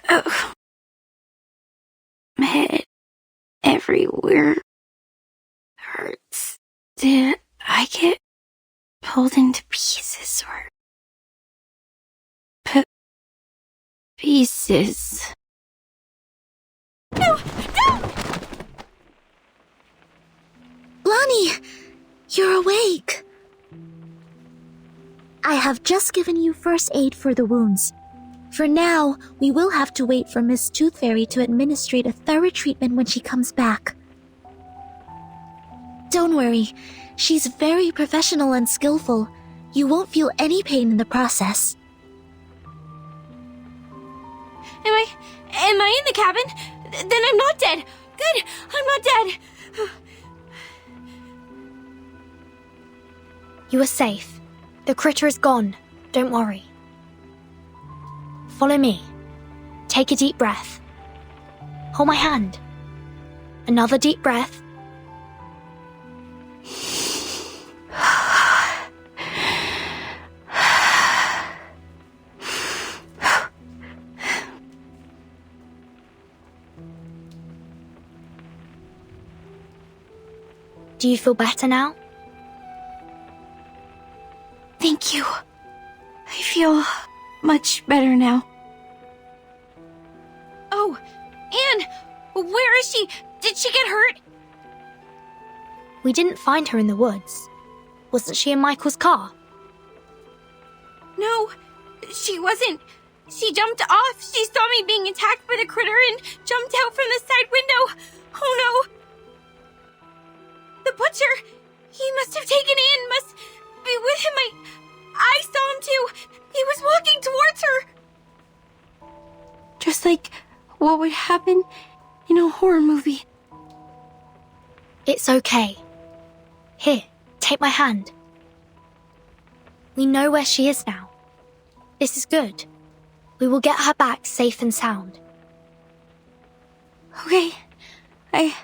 Oh. My head everywhere hurts. Did I get pulled into pieces or pieces? No! Blondie, you're awake. I have just given you first aid for the wounds. For now, we will have to wait for Miss Tooth Fairy to administrate a thorough treatment when she comes back. Don't worry, she's very professional and skillful. You won't feel any pain in the process. Am I in the cabin? Then I'm not dead. Good, I'm not dead. You are safe. The critter is gone. Don't worry. Follow me. Take a deep breath. Hold my hand. Another deep breath. Do you feel better now? Thank you. I feel much better now. Oh, Anne! Where is she? Did she get hurt? We didn't find her in the woods. Wasn't she in Michael's car? No, she wasn't. She jumped off. She saw me being attacked by the critter and jumped out from the side window. Oh no! The butcher! He must have taken Anne, must be with him. I saw him too. He was walking towards her. Just like what would happen in a horror movie. It's okay. Here, take my hand. We know where she is now. This is good. We will get her back safe and sound. Okay. I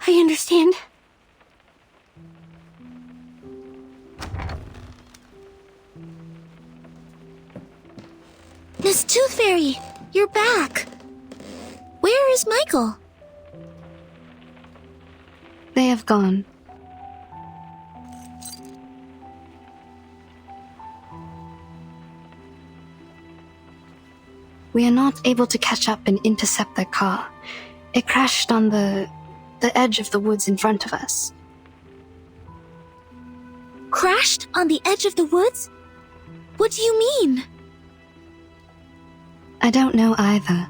understand. Miss Tooth Fairy, you're back. Where is Michael? They have gone. We are not able to catch up and intercept their car. It crashed on the edge of the woods in front of us. Crashed on the edge of the woods? What do you mean? I don't know either.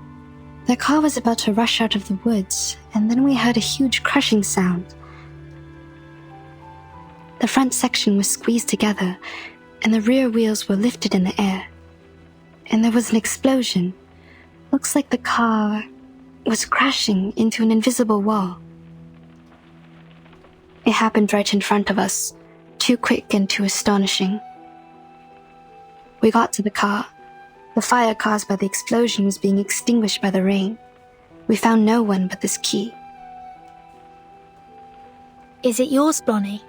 The car was about to rush out of the woods, and then we heard a huge crushing sound. The front section was squeezed together, and the rear wheels were lifted in the air. And there was an explosion. Looks like the car was crashing into an invisible wall. It happened right in front of us, too quick and too astonishing. We got to the car. The fire caused by the explosion was being extinguished by the rain. We found no one but this key. Is it yours, Blondie?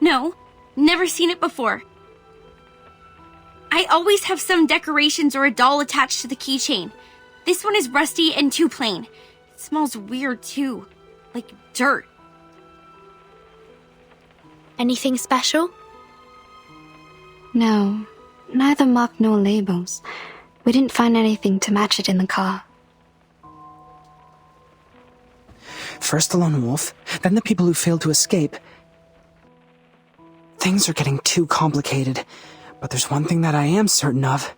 No, never seen it before. I always have some decorations or a doll attached to the keychain. This one is rusty and too plain. It smells weird too, like dirt. Anything special? No, neither mark nor labels. We didn't find anything to match it in the car. First the lone wolf, then the people who failed to escape. Things are getting too complicated, but there's one thing that I am certain of.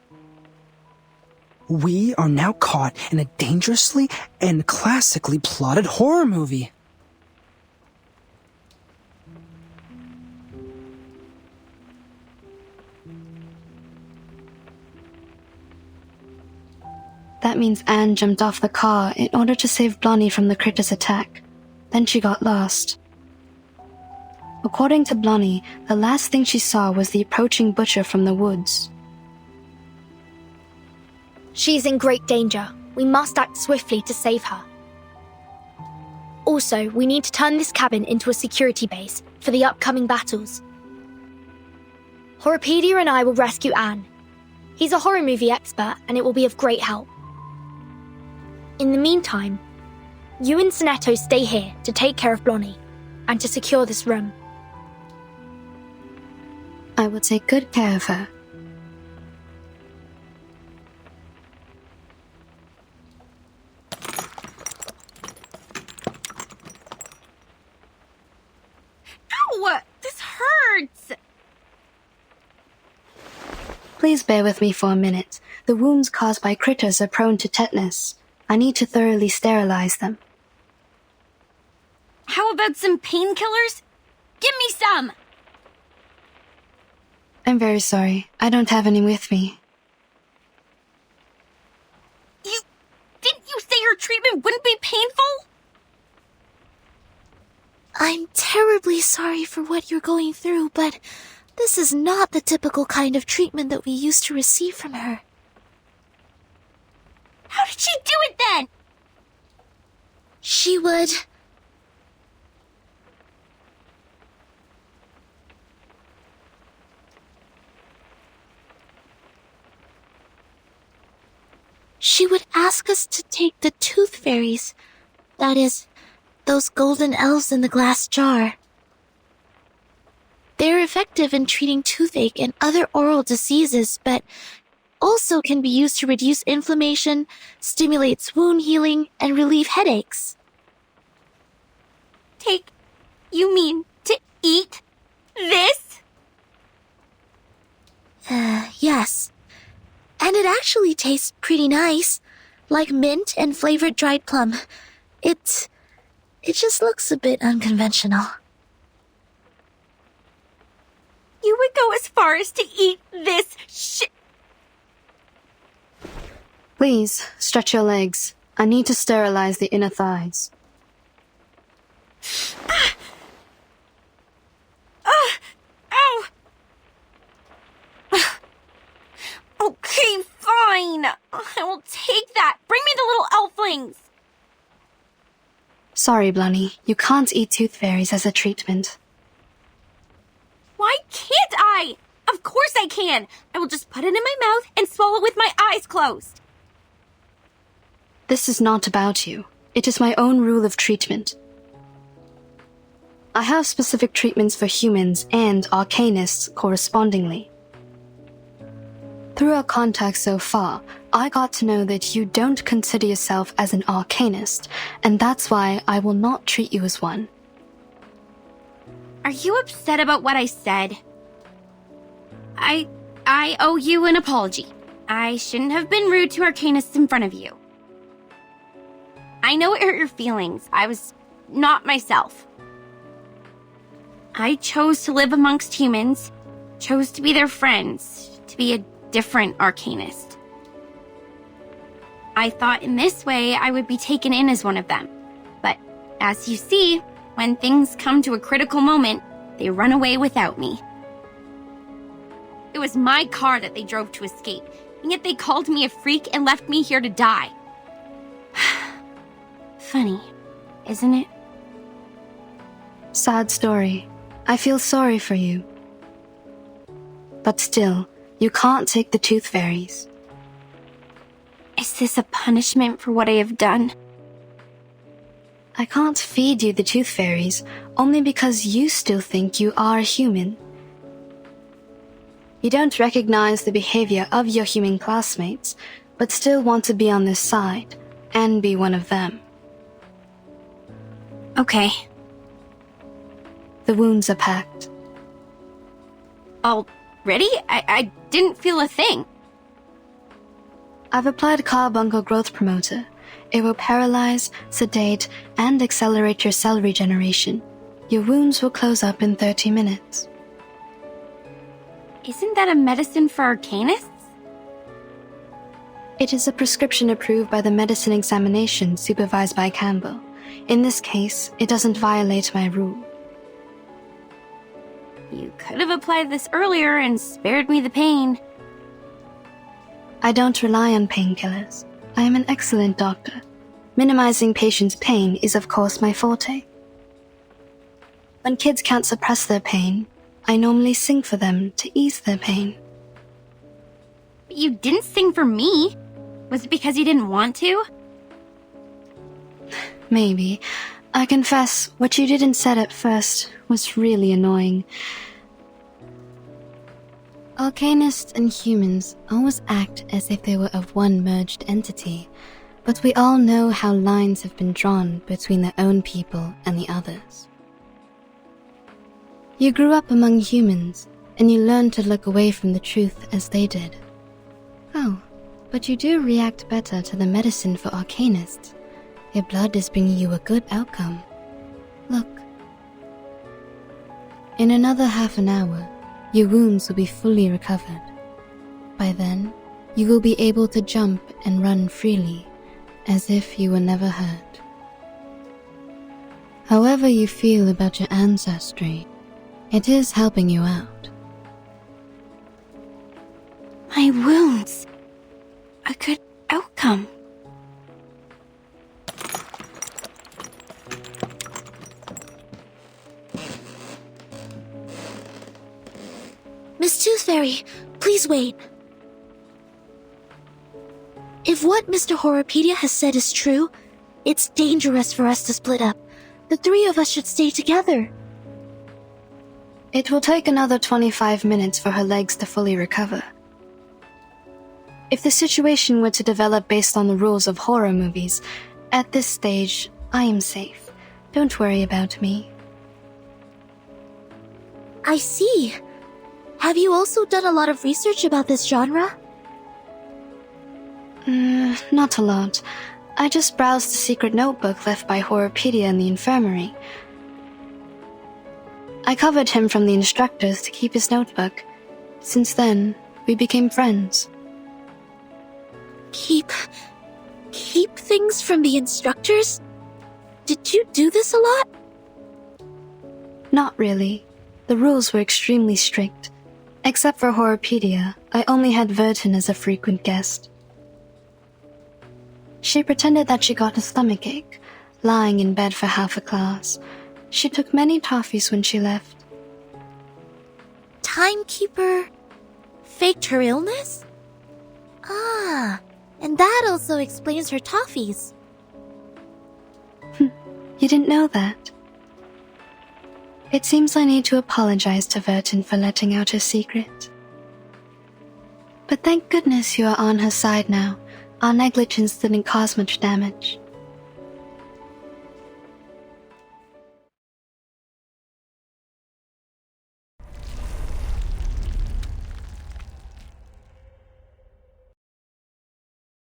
We are now caught in a dangerously and classically plotted horror movie. That means Anne jumped off the car in order to save Blondie from the critter's attack. Then she got lost. According to Blondie, the last thing she saw was the approaching butcher from the woods. She's in great danger. We must act swiftly to save her. Also, we need to turn this cabin into a security base for the upcoming battles. Horripedia and I will rescue Anne. He's a horror movie expert, and it will be of great help. In the meantime, you and Sonetto stay here to take care of Blonnie and to secure this room. I will take good care of her. Ow! This hurts! Please bear with me for a minute. The wounds caused by critters are prone to tetanus. I need to thoroughly sterilize them. How about some painkillers? Give me some! I'm very sorry. I don't have any with me. Didn't you say your treatment wouldn't be painful? I'm terribly sorry for what you're going through, but this is not the typical kind of treatment that we used to receive from her. How did she do it then? She would... She would ask us to take the tooth fairies. That is, those golden elves in the glass jar. They're effective in treating toothache and other oral diseases, but also can be used to reduce inflammation, stimulates wound healing, and relieve headaches. You mean to eat this? Yes. And it actually tastes pretty nice, like mint and flavored dried plum. It just looks a bit unconventional. You would go as far as to eat this shit? Please, stretch your legs. I need to sterilize the inner thighs. Ow! Okay, fine. I will take that. Bring me the little elflings. Sorry, Blonnie. You can't eat tooth fairies as a treatment. Why can't I? Of course I can. I will just put it in my mouth and swallow with my eyes closed. This is not about you. It is my own rule of treatment. I have specific treatments for humans and arcanists correspondingly. Through our contact so far, I got to know that you don't consider yourself as an arcanist, and that's why I will not treat you as one. Are you upset about what I said? I owe you an apology. I shouldn't have been rude to arcanists in front of you. I know it hurt your feelings. I was not myself. I chose to live amongst humans, chose to be their friends, to be a different arcanist. I thought in this way I would be taken in as one of them. But as you see, when things come to a critical moment, they run away without me. It was my car that they drove to escape, and yet they called me a freak and left me here to die. Funny, isn't it? Sad story. I feel sorry for you. But still, you can't take the tooth fairies. Is this a punishment for what I have done? I can't feed you the tooth fairies only because you still think you are human. You don't recognize the behavior of your human classmates, but still want to be on their side and be one of them. Okay. The wounds are packed. Already? I didn't feel a thing. I've applied carbuncle growth promoter. It will paralyze, sedate, and accelerate your cell regeneration. Your wounds will close up in 30 minutes. Isn't that a medicine for arcanists? It is a prescription approved by the medicine examination supervised by Campbell. In this case, it doesn't violate my rule. You could have applied this earlier and spared me the pain. I don't rely on painkillers. I am an excellent doctor. Minimizing patients' pain is of course my forte. When kids can't suppress their pain, I normally sing for them to ease their pain. But you didn't sing for me. Was it because you didn't want to? Maybe. I confess, what you did and said at first was really annoying. Arcanists and humans always act as if they were of one merged entity, but we all know how lines have been drawn between their own people and the others. You grew up among humans, and you learned to look away from the truth as they did. Oh, but you do react better to the medicine for arcanists. Your blood is bringing you a good outcome. Look. In another half an hour, your wounds will be fully recovered. By then, you will be able to jump and run freely, as if you were never hurt. However you feel about your ancestry, it is helping you out. My wounds. A good outcome. Miss Tooth Fairy, please wait. If what Mr. Horrorpedia has said is true, it's dangerous for us to split up. The three of us should stay together. It will take another 25 minutes for her legs to fully recover. If the situation were to develop based on the rules of horror movies, at this stage, I am safe. Don't worry about me. I see. Have you also done a lot of research about this genre? Not a lot. I just browsed the secret notebook left by Horrorpedia in the infirmary. I covered him from the instructors to keep his notebook. Since then, we became friends. Keep things from the instructors? Did you do this a lot? Not really. The rules were extremely strict. Except for Horrorpedia, I only had Vertin as a frequent guest. She pretended that she got a stomachache, lying in bed for half a class. She took many toffees when she left. Timekeeper faked her illness? Ah, and that also explains her toffees. You didn't know that? It seems I need to apologize to Vertin for letting out her secret. But thank goodness you are on her side now. Our negligence didn't cause much damage.